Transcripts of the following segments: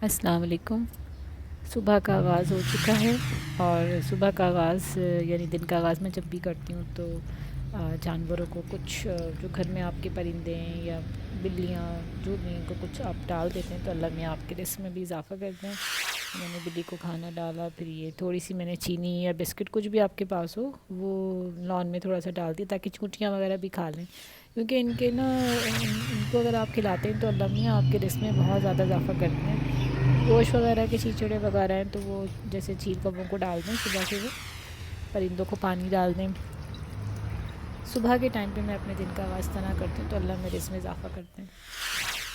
अस्सलाम वालेकुम। सुबह का आगाज़ हो चुका है और सुबह का आगाज़ यानी दिन का आगाज़ मैं जब भी करती हूँ तो जानवरों को कुछ जो घर में आपके परिंदे हैं या बिल्लियाँ जो भी इनको कुछ आप डाल देते हैं तो अल्लाह मियाँ आपके रिस्क में भी इजाफ़ा करते हैं। मैंने बिल्ली को खाना डाला, फिर ये थोड़ी सी मैंने चीनी या बिस्किट कुछ भी आपके पास हो वो लॉन में थोड़ा सा डाल दिया ताकि चूटियाँ वगैरह भी खा लें, क्योंकि इनके ना इनको अगर आप खिलाते हैं तो अल्लाह मियाँ आपके रिस्क में बहुत ज़्यादा इजाफ़ा करते हैं। गोश्त वगैरह के चीचड़े वगैरह हैं तो वो जैसे चील कौवों को डाल दें सुबह सुबह, परिंदों को पानी डाल दें। सुबह के टाइम पे मैं अपने दिन का आगाज़ तना करती हूँ तो अल्लाह मेरे इसमें इजाफ़ा करते हैं।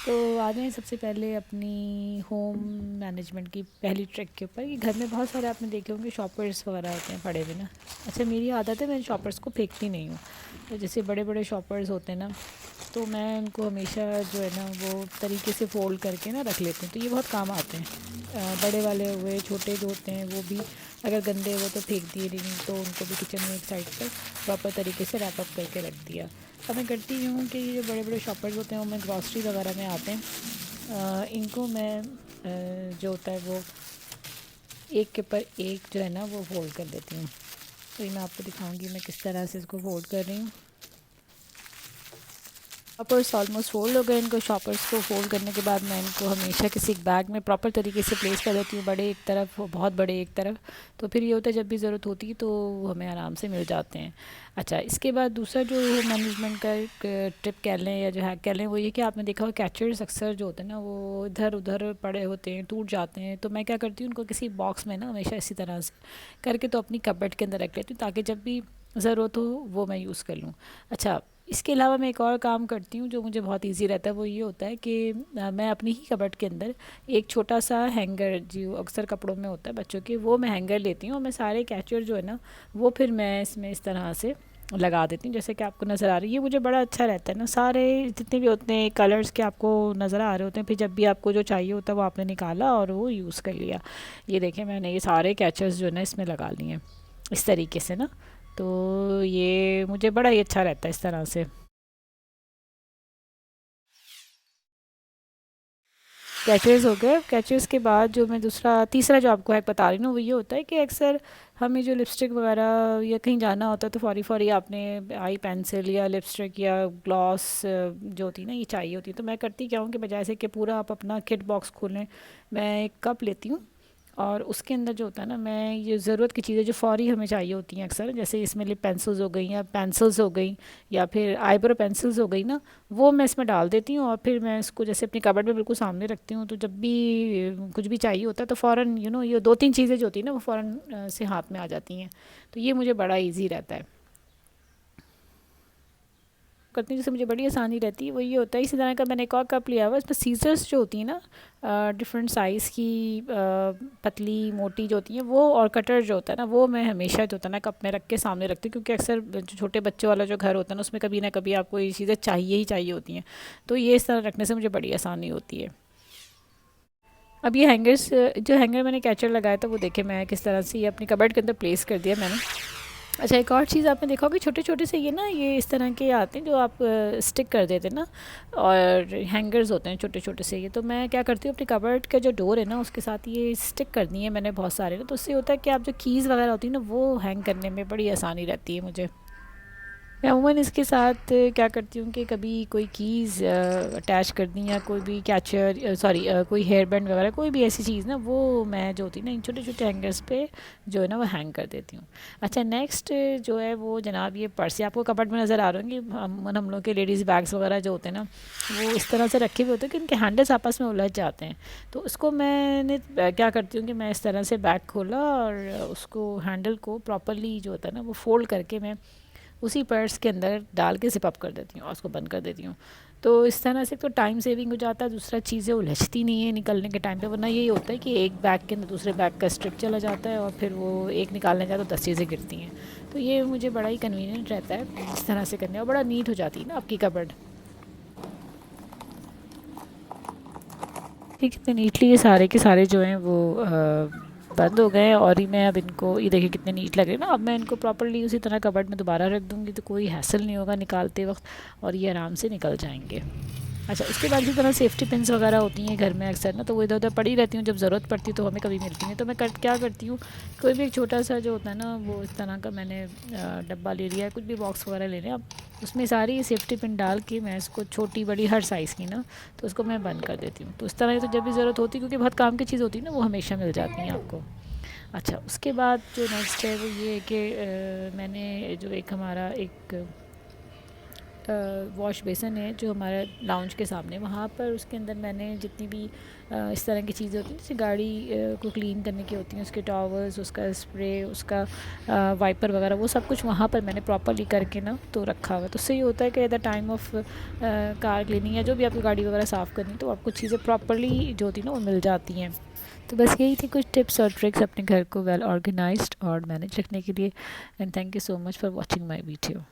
तो आ जाएँ सबसे पहले अपनी होम मैनेजमेंट की पहली ट्रिक के ऊपर। ये घर में बहुत सारे आपने देखे होंगे शॉपर्स वगैरह होते हैं पड़े हुए ना। अच्छा, मेरी आदत है मैं शॉपर्स को फेंकती नहीं हूँ। तो जैसे बड़े बड़े शॉपर्स होते हैं ना, तो मैं उनको हमेशा जो है ना वो तरीके से फ़ोल्ड करके ना रख लेती हूँ, तो ये बहुत काम आते हैं। बड़े वाले हुए, छोटे जो होते हैं वो भी अगर गंदे हुए तो फेंक दिए, नहीं तो उनको भी किचन में एक साइड पर प्रॉपर तरीके से रैप अप करके रख दिया। अब मैं करती हूँ कि ये जो बड़े बड़े शॉपर्स होते हैं वो मैं ग्रॉसरी वगैरह में आते हैं, इनको मैं जो होता है वो एक के ऊपर एक जो है ना वो फोल्ड कर देती हूँ। तो ये मैं आपको दिखाऊंगी मैं किस तरह से इसको फोल्ड कर रही हूँ। शॉपर्स ऑलमोस्ट फोल्ड हो गए। इनको शॉपर्स को फोल्ड करने के बाद मैं इनको हमेशा किसी एक बैग में प्रॉपर तरीके से प्लेस कर देती हूँ, बड़े एक तरफ बहुत बड़े एक तरफ। तो फिर ये होता है जब भी ज़रूरत होती है तो हमें आराम से मिल जाते हैं। अच्छा, इसके बाद दूसरा जो मैनेजमेंट का एक टिप कह लें या जो हैक कह लें वो ये कि आपने देखा हो कैचर्स अक्सर जो होते हैं ना वो इधर उधर पड़े होते हैं, टूट जाते हैं। तो मैं क्या करती हूँ उनको किसी बॉक्स में ना हमेशा इसी तरह से करके तो अपनी कबर्ड के अंदर रख लेती हूँ ताकि जब भी ज़रूरत हो वो मैं यूज़ कर लूँ। अच्छा, इसके अलावा मैं एक और काम करती हूँ जो मुझे बहुत इजी रहता है, वो ये होता है कि मैं अपनी ही कबर्ड के अंदर एक छोटा सा हैंगर जो अक्सर कपड़ों में होता है बच्चों के, वो मैं हैंगर लेती हूँ और मैं सारे कैचर जो है ना वो फिर मैं इसमें इस तरह से लगा देती हूँ जैसे कि आपको नज़र आ रही है। ये मुझे बड़ा अच्छा रहता है ना, सारे जितने भी होते हैं कलर्स के आपको नज़र आ रहे होते हैं, फिर जब भी आपको जो चाहिए होता है वो आपने निकाला और वो यूज़ कर लिया। ये देखें मैंने ये सारे कैचर्स जो है ना इसमें लगा लिए हैं इस तरीके से ना, तो ये मुझे बड़ा ही अच्छा रहता है इस तरह से। कैचेज़ हो गए। कैचेज़ के बाद जो मैं दूसरा तीसरा जो आपको हैक बता रही हूँ वो ये होता है कि अक्सर हमें जो लिपस्टिक वगैरह या कहीं जाना होता है तो फ़ौरी फ़ौरी आपने आई पेंसिल या लिपस्टिक या ग्लॉस जो होती है ना ये चाहिए होती है। तो मैं करती क्या हूँ कि बजाय से कि पूरा आप अपना किट बॉक्स खोलें, मैं एक कप लेती हूँ और उसके अंदर जो होता है ना मैं ये ज़रूरत की चीज़ें जो फ़ौरी हमें चाहिए होती हैं अक्सर, जैसे इसमें लिप पेंसिल्स हो गई या पेंसिल्स हो गई या फिर आईब्रो पेंसिल्स हो गई ना, वो मैं इसमें डाल देती हूँ और फिर मैं इसको जैसे अपनी कबर्ड में बिल्कुल सामने रखती हूँ। तो जब भी कुछ भी चाहिए होता है तो फ़ौरन ये दो तीन चीज़ें जो होती हैं ना वो फ़ौरन से हाथ में आ जाती हैं। तो ये मुझे बड़ा ईजी रहता है करती हूँ, जिससे मुझे बड़ी आसानी रहती है। वो ये होता है इसी तरह का मैंने एक और कप लिया हुआ है, इसमें सीजर्स जो होती हैं ना डिफरेंट साइज़ की पतली मोटी जो होती हैं वो, और कटर जो होता है ना वो मैं हमेशा जो होता है ना कप में रख के सामने रखती हूँ, क्योंकि अक्सर जो छोटे बच्चों वाला जो घर होता है ना उसमें कभी ना कभी आपको ये चीज़ें चाहिए ही चाहिए होती हैं। तो ये इस तरह रखने से मुझे बड़ी आसानी होती है। अब ये हैंगर्स जो हैंगर मैंने कैचर लगाया था वो देखे मैं किस तरह से ये अपनी कबर्ड के अंदर प्लेस कर दिया मैंने। अच्छा, एक और चीज़ आपने देखा होगा छोटे छोटे से ये ना ये इस तरह के आते हैं जो आप स्टिक कर देते हैं ना, और हैंगर्स होते हैं छोटे छोटे से। ये तो मैं क्या करती हूँ अपनी कबर्ड का जो डोर है ना उसके साथ ये स्टिक कर दी है मैंने बहुत सारे ना, तो उससे होता है कि आप जो कीज़ वगैरह होती है ना वो हैंग करने में बड़ी आसानी रहती है मुझे। मैं अमूमन इसके साथ क्या करती हूँ कि कभी कोई कीज़ अटैच कर दी या कोई भी कैचर सॉरी कोई हेयर बैंड वगैरह कोई भी ऐसी चीज़ ना वो मैं जो होती है ना इन छोटे छोटे हैंगर्स पे जो है ना वो हैंग कर देती हूँ। अच्छा, नेक्स्ट जो है वो जनाब ये पर्स आपको कपबोर्ड में नज़र आ रहे होंगे। हम लोग के लेडीज़ बैग्स वगैरह जो होते हैं ना वो इस तरह से रखे हुए होते हैं कि इनके हैंडल्स आपस में उलझ जाते हैं। तो उसको मैंने क्या करती हूँ कि मैं इस तरह से बैग खोला और उसको हैंडल को प्रॉपरली जो होता है ना वो फोल्ड करके मैं उसी पर्स के अंदर डाल के ज़िप अप कर देती हूँ और उसको बंद कर देती हूँ। तो इस तरह से तो टाइम सेविंग हो जाता है, दूसरा चीज़ें उलझती नहीं है निकलने के टाइम पे, वरना यही होता है कि एक बैग के अंदर दूसरे बैग का स्ट्रिप चला जाता है और फिर वो एक निकालने जाए तो 10 चीज़ें गिरती हैं। तो ये मुझे बड़ा ही कन्वीनियंट रहता है इस तरह से करने, और बड़ा नीट हो जाती है ना आपकी कबर्ड। ठीक, कितने नीटली ये सारे के सारे जो हैं वो बंद हो गए हैं, और ही मैं अब इनको ये देखिए कितने नीट लग रहे हैं ना। अब मैं इनको प्रॉपरली उसी तरह कबर्ड में दोबारा रख दूँगी तो कोई हैसल नहीं होगा निकालते वक्त और ये आराम से निकल जाएंगे। अच्छा, उसके बाद इसी तरह सेफ्टी पिन्स वगैरह होती हैं घर में अक्सर ना, तो वो इधर उधर पड़ी रहती हूँ, जब ज़रूरत पड़ती है तो हमें कभी मिलती हैं, तो मैं क्या करती हूँ, कोई भी एक छोटा सा जो होता है ना, वो इस तरह का मैंने डब्बा ले लिया है, कुछ भी बॉक्स वगैरह ले लिया, उसमें सारी सेफ्टी पिन डाल के मैं इसको छोटी बड़ी हर साइज़ की ना, तो उसको मैं बंद कर देती हूँ। तो इस तरह तो जब भी ज़रूरत होती है, क्योंकि बहुत काम की चीज़ होती है ना, वो हमेशा मिल जाती हैं आपको। अच्छा, उसके बाद जो नेक्स्ट है वो ये है कि मैंने जो एक हमारा एक वॉश बेसन है जो हमारा लाउंज के सामने, वहाँ पर उसके अंदर मैंने जितनी भी इस तरह की चीज़ें होती हैं, जैसे गाड़ी को क्लीन करने की होती हैं, उसके टॉवल्स, उसका स्प्रे, उसका वाइपर वगैरह, वो सब कुछ वहाँ पर मैंने प्रॉपरली करके ना तो रखा हुआ है। तो उससे ये होता है कि at the time of car cleaning या जो भी आपकी गाड़ी वगैरह साफ़ करनी, तो आपको चीज़ें प्रॉपरली जो होती हैं ना वो मिल जाती हैं। तो बस यही थी कुछ टिप्स और ट्रिक्स अपने घर को वेल ऑर्गेनाइज्ड और मैनेज रखने के लिए। And thank you so much for watching my video.